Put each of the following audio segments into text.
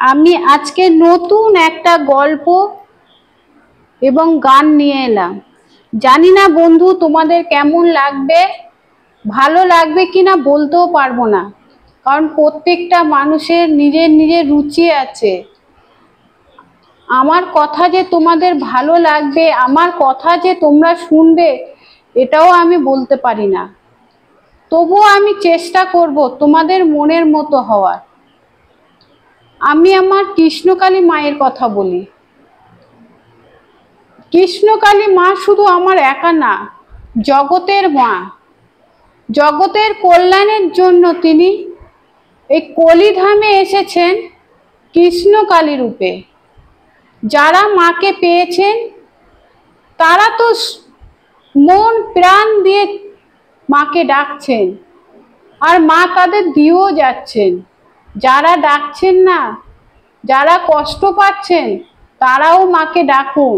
আমি আজকে নতুন একটা গল্প এবং গান নিয়ে এলাম। জানি না বন্ধু তোমাদের কেমন লাগবে, ভালো লাগবে কিনা বলতেও পারবো না, কারণ প্রত্যেকটা মানুষের নিজের নিজের রুচি আছে। আমার কথা যে তোমাদের ভালো লাগবে, আমার কথা যে তোমরা শুনবে, এটাও আমি বলতে পারি না। তবুও আমি চেষ্টা করব তোমাদের মনের মতো হওয়ার। আমি আমার কৃষ্ণকালী মায়ের কথা বলি। কৃষ্ণকালী মা শুধু আমার একা না, জগতের মা। জগতের কল্যাণের জন্য তিনি এই কলিধামে এসেছেন কৃষ্ণকালী রূপে। যারা মাকে পেয়েছেন তারা তো মন প্রাণ দিয়ে মাকে ডাকছেন, আর মা তাদের দিয়েও যাচ্ছেন। যারা ডাকছেন না, যারা কষ্ট পাচ্ছেন, তারাও মাকে ডাকুন।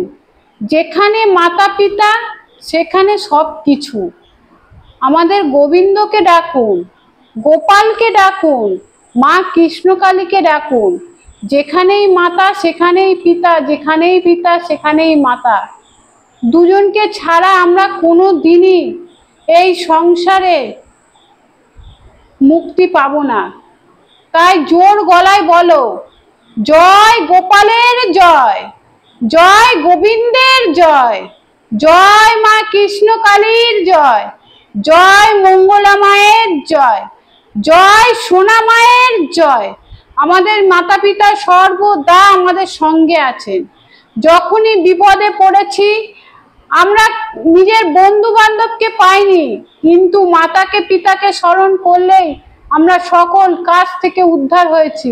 যেখানে মাতা পিতা সেখানে সব কিছু। আমাদের গোবিন্দকে ডাকুন, গোপালকে ডাকুন, মা কৃষ্ণকালীকে ডাকুন। যেখানেই মাতা সেখানেই পিতা, যেখানেই পিতা সেখানেই মাতা। দুজনকে ছাড়া আমরা কোনো দিনই এই সংসারে মুক্তি পাবো না। তাই জোর গলায় বলো, জয় গোপালের জয়, জয় গোবিন্দের জয়, জয় মা কৃষ্ণকালীর জয়, জয় মঙ্গলা মায়ের জয়, জয় সোনা মায়ের জয়। আমাদের মাতা পিতা সর্বদা আমাদের সঙ্গে আছেন। যখনই বিপদে পড়েছি, আমরা নিজের বন্ধু বান্ধবকে পাইনি, কিন্তু মাতাকে পিতাকে স্মরণ করলেই আমরা সকল কাজ থেকে উদ্ধার হয়েছি।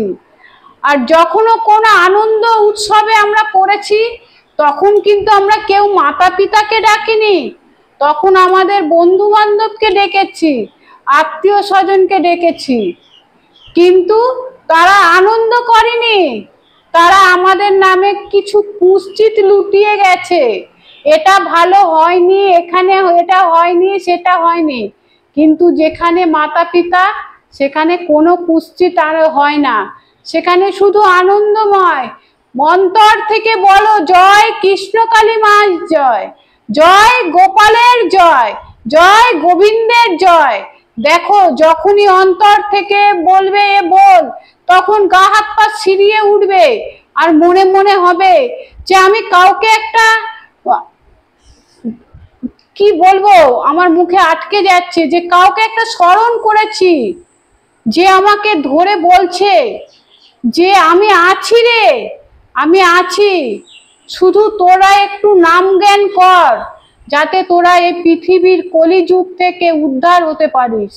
আর যখনও কোনো আনন্দ উৎসবে আমরা পড়েছি, তখন কিন্তু আমরা কেউ মাতা পিতাকে ডাকিনি, তখন আমাদের বন্ধু বান্ধবকে ডেকেছি, আত্মীয় স্বজনকে ডেকেছি। কিন্তু তারা আনন্দ করেনি, তারা আমাদের নামে কিছু কুৎসিত লুটিয়ে গেছে। এটা ভালো হয়নি, এখানে এটা হয়নি, সেটা হয়নি। কিন্তু যেখানে মাতা পিতা সেখানে কোনো কুৎসিত আর হয় না, সেখানে শুধু আনন্দময়। অন্তর থেকে বলো, জয় কৃষ্ণকালী মার জয়, জয় গোপালের জয়, জয় গোবিন্দের জয়। দেখো, যখনই অন্তর থেকে বলবে এ বল, তখন গা হাত পা ছিঁড়িয়ে উঠবে। আর মনে মনে হবে যে আমি কাউকে একটা, কি বলবো, আমার মুখে আটকে যাচ্ছে, যে কাউকে একটা স্মরণ করেছি, যে আমাকে ধরে বলছে যে আমি আছি রে, আমি আছি, শুধু তোরা একটু নাম জ্ঞান কর, যাতে তোরা এই পৃথিবীর কলিযুগ থেকে উদ্ধার হতে পারিস।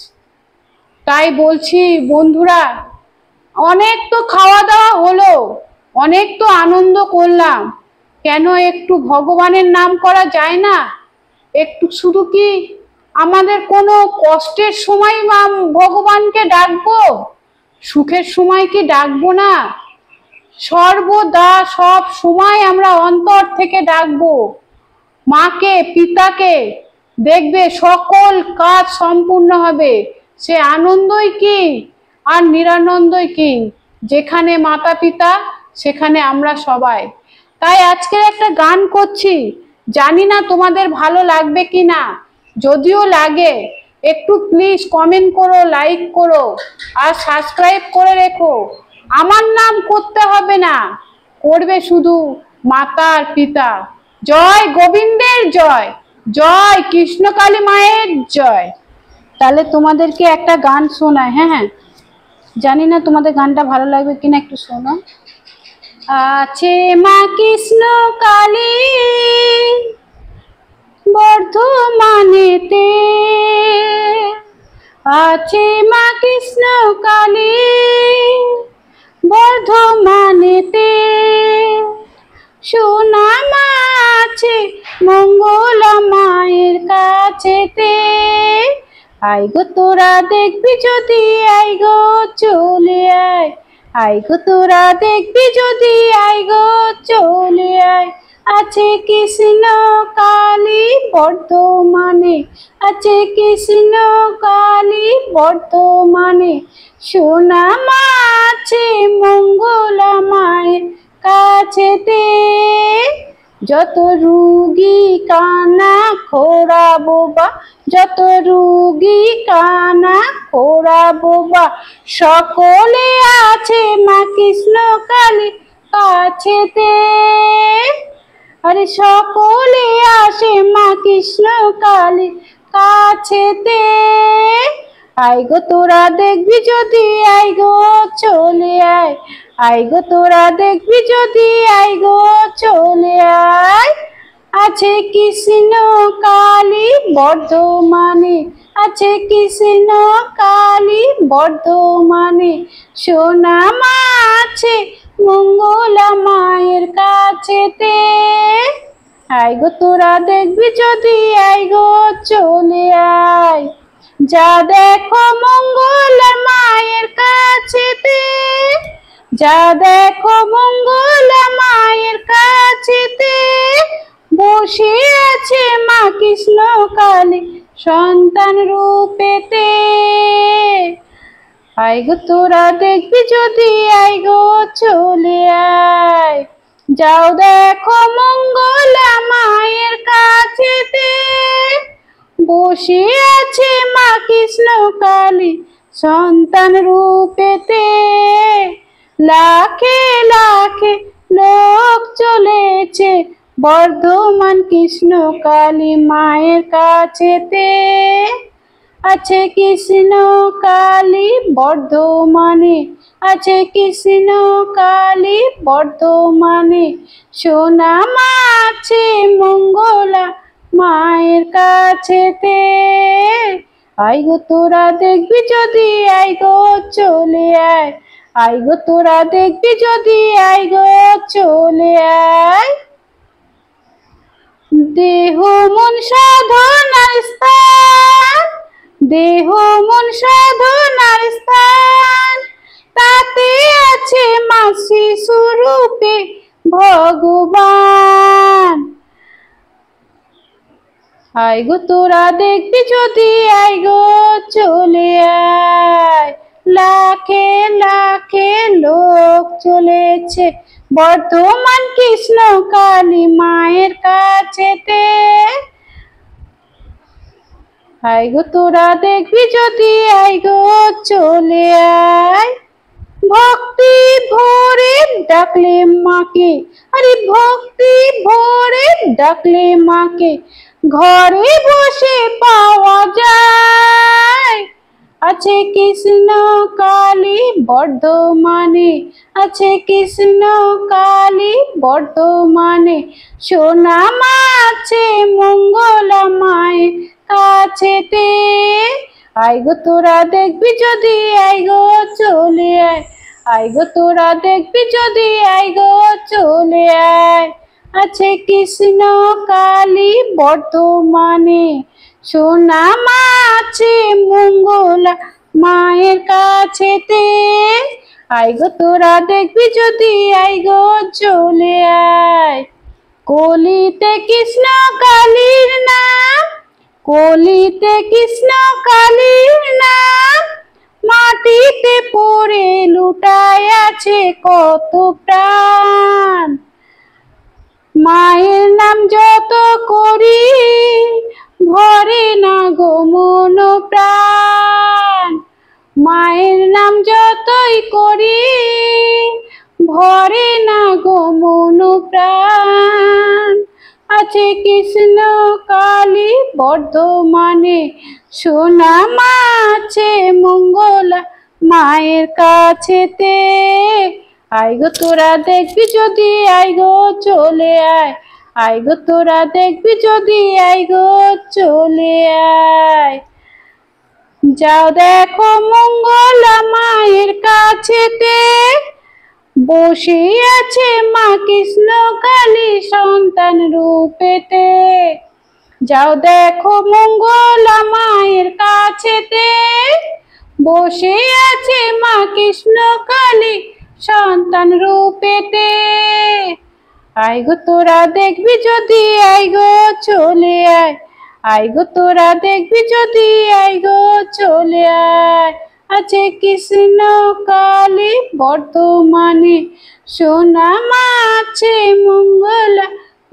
তাই বলছি বন্ধুরা, অনেক তো খাওয়া দাওয়া হলো, অনেক তো আনন্দ করলাম, কেন একটু ভগবানের নাম করা যায় না? একটু শুধু কি আমাদের কোনো কষ্টের সময় ভগবানকে ডাকবো? সুখের সময় কি ডাকবো না? সর্বদা সব সময় আমরা অন্তর থেকে ডাকবো মাকে পিতাকে। দেখবে সকল কাজ সম্পূর্ণ হবে। সে আনন্দই কি আর নিরানন্দই কি, যেখানে মাতা পিতা সেখানে আমরা সবাই। তাই আজকের একটা গান করছি, জানি না তোমাদের ভালো লাগবে কি না। যদিও লাগে, একটু প্লিজ কমেন্ট করো, লাইক করো, আর সাবস্ক্রাইব করে রেখো। আমার নাম করতে হবে না, করবে শুধু মাতা আর পিতা। জয় গোবিন্দের জয়, জয় কৃষ্ণকালী মায়ের জয়। তাহলে তোমাদেরকে একটা গান শোনায়। হ্যাঁ, জানি না তোমাদের গানটা ভালো লাগবে কিনা, একটু শোনো। আছে মা কৃষ্ণকালী বর্ধমানেতে, আছে মা কৃষ্ণকালী বর্ধমানেতে, সোনা মা আছে মঙ্গলা মায়ের কাছেতে। আই গো তোরা দেখবি যদি, আই গো চলে আয়, আই গো তোরা দেখবি যদি, আই গো চলে আয়। আছে কৃষ্ণকালী বর্ধমানে, আছে কৃষ্ণকালী বর্ধমানে, সোনা মা আছে মঙ্গলা কাছেতে, যত রুগী কানা খোড়া বোবা, যত রুগী কানা খোড়া বোবা, সকলে আছে মা কৃষ্ণ কালী কাছেতে। আরে সকলে আসে মা কৃষ্ণ কালী কাছেতে। আই গো তোরা দেখবি যদি, আই গো চলে আয়, আই গো তোরা দেখবি যদি, আই গো চলে আয়। আছে কৃষ্ণ কালী বর্ধমানে, আছে কৃষ্ণ কালী বর্ধমানে, সোনা মা আছে মঙ্গলা মায়ের কাছেতে। আই গো তোরা দেখবি যদি, আই গো চলে আয়। যা দেখো মঙ্গলা মায়ের কাছেতে, যা দেখো মঙ্গলা মায়ের কাছেতে, বসে আছে মা কৃষ্ণ কালী সন্তান রূপেতে। আই গো তোরা দেখবি যদি, আই গো চলে আয়। যাও দেখো মঙ্গলা মায়ের কাছেতে, বসে আছে মা কৃষ্ণ কালী সন্তান রূপেতে। লাখে লাখে লোক চলেছে বর্ধমান কৃষ্ণ কালী মায়ের কাছেতে। আছে কৃষ্ণ কালী বর্ধমানে, আছে কৃষ্ণ কালী বর্ধমানে, সোনা মা আছে মঙ্গলা মায়ের কাছেতে। আই গো তোরা দেখবি যদি, আই গো চলে আয়, আই গো তোরা দেখবি যদি, আই গো চলে আয়। দেহ মন সাধনার স্থান, দেহ মন সাধনার স্থান, তাতে আছে মা শিশু রূপে ভগবান। আই গো তোরা দেখবি যদি, আই গো চলে আয়। লাখে লাখে লোক চলেছে বর্ধমান কৃষ্ণ কালী মায়ের কাছেতে। আই গো তোরা দেখবি যদি, আই গো চলে আয়। ভক্তি ভরে ডাকলে মাকে, আরে ভক্তি ভরে ডাকলে মাকে, ঘরে বসে পাওয়া যায়। আছে কৃষ্ণ কালী বর্ধমানে, আছে কৃষ্ণ কালী বর্ধমানে, সোনা মা আছে মঙ্গলা মায়ের কাছেতে। আই গো তোরা দেখবি যদি, আই গো চলে আয়, আই গো তোরা দেখবি যদি, আই গো চলে আয়। আছে কৃষ্ণ কালী বর্ধমানে, সোনা মা আছে মঙ্গলা মায়ের কাছেতে। আই গো তোরা দেখবি যদি, আই গো চলে আয়। কলিতে কৃষ্ণ কালীর নাম, কলিতে কৃষ্ণ কালীর নাম, মাটিতে পড়ে লুটায় আছে কত প্রাণ। মায়ের নাম যত করি ভরে না গো মন প্রাণ, মায়ের নাম যতই করি ভরে না গো মন প্রাণ। আছে কৃষ্ণ কালী বর্ধমানে, সোনা মা আছে মঙ্গলা মায়ের কাছেতে। আই গো তোরা দেখবি যদি, আই গো চলে আয়, আই গো তোরা দেখবি যদি, আই গো চলে আয়। যাও দেখো মঙ্গলা মায়ের কাছেতে, বসে আছে মা কৃষ্ণ কালী সন্তান রূপেতে। যাও দেখো মঙ্গলা মায়ের কাছেতে, বসে আছে মা কৃষ্ণ কালী সন্তান রূপেতে। আই গো তোরা দেখবি যদি, আই গো চলে আয়, আই গো তোরা দেখবি যদি, আই গো চলে আয়। আছে কৃষ্ণ কালী বর্ধমানে, সোনা মা আছে মঙ্গলা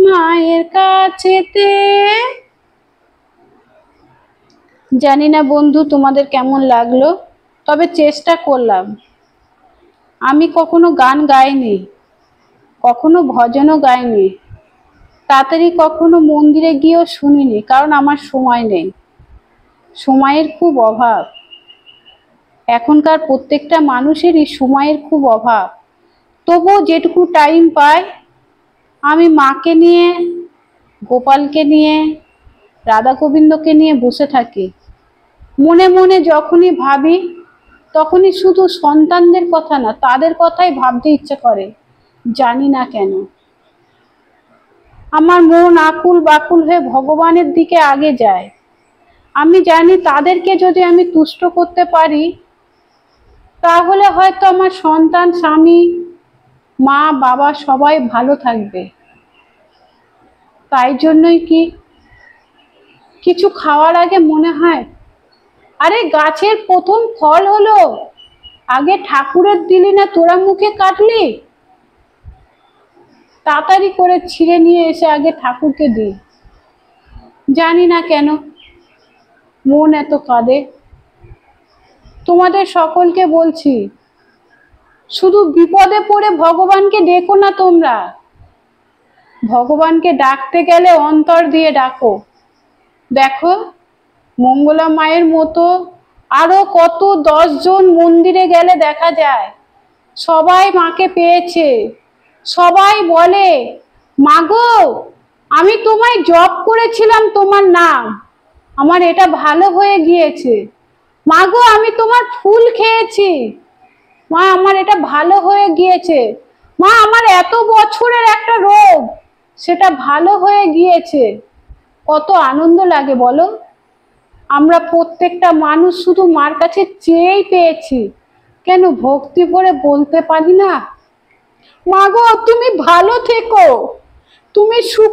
মায়ের কাছেতে। জানি না বন্ধু তোমাদের কেমন লাগলো, তবে চেষ্টা করলাম। আমি কখনো গান গাইনি, কখনো ভজনও গাইনি, তাড়াতাড়ি কখনো মন্দিরে গিয়েও শুনিনি, কারণ আমার সময় নেই, সময়ের খুব অভাব। এখনকার প্রত্যেকটা মানুষেরই সময়ের খুব অভাব। তবুও যেটুকু টাইম পাই আমি মাকে নিয়ে, গোপালকে নিয়ে, রাধা গোবিন্দকে নিয়ে বসে থাকি। মনে মনে যখনই ভাবি তখনই শুধু সন্তানদের কথা না, তাদের কথাই ভাবতে ইচ্ছে করে, জানি না কেন। আমার মন আকুল বাকুল হয়ে ভগবানের দিকে আগে যায়। আমি জানি তাদেরকে যদি আমি তুষ্ট করতে পারি তাহলে হয়তো আমার সন্তান, স্বামী, মা, বাবা সবাই ভালো থাকবে। তাই জন্যই কি কিছু খাওয়ার আগে মনে হয়, আরে গাছের প্রথম ফল হলো, আগে ঠাকুরের দিলি না তোরা মুখে কাটলি? তাড়াতাড়ি করে ছিঁড়ে নিয়ে এসে আগে ঠাকুরকে দিই। জানি না কেন মন এত কাঁদে। তোমাদের সকলকে বলছি, শুধু বিপদে পড়ে ভগবানকে ডেকো না তোমরা। ভগবানকে ডাকতে গেলে অন্তর দিয়ে ডাকো। দেখো মঙ্গলা মায়ের মতো আরো কত 10 জন মন্দিরে গেলে দেখা যায় সবাই মাকে পেয়েছে। সবাই বলে, মাগো আমি তোমায় জপ করেছিলাম, তোমার নাম আমার এটা ভালো হয়ে গিয়েছে। মাগো আমি তোমার ফুল খেয়েছি, মা আমার এটা ভালো হয়ে গিয়েছে। মা আমার এত বছরের একটা রোগ, সেটা ভালো হয়ে গিয়েছে। কত আনন্দ লাগে বলো। আমরা প্রত্যেকটা মানুষ শুধু মার কাছে চেয়েই পেয়েছি, কেন ভক্তি করে বলতে পারি না, মাগো তুমি ভালো থেকো, তুমি সুখ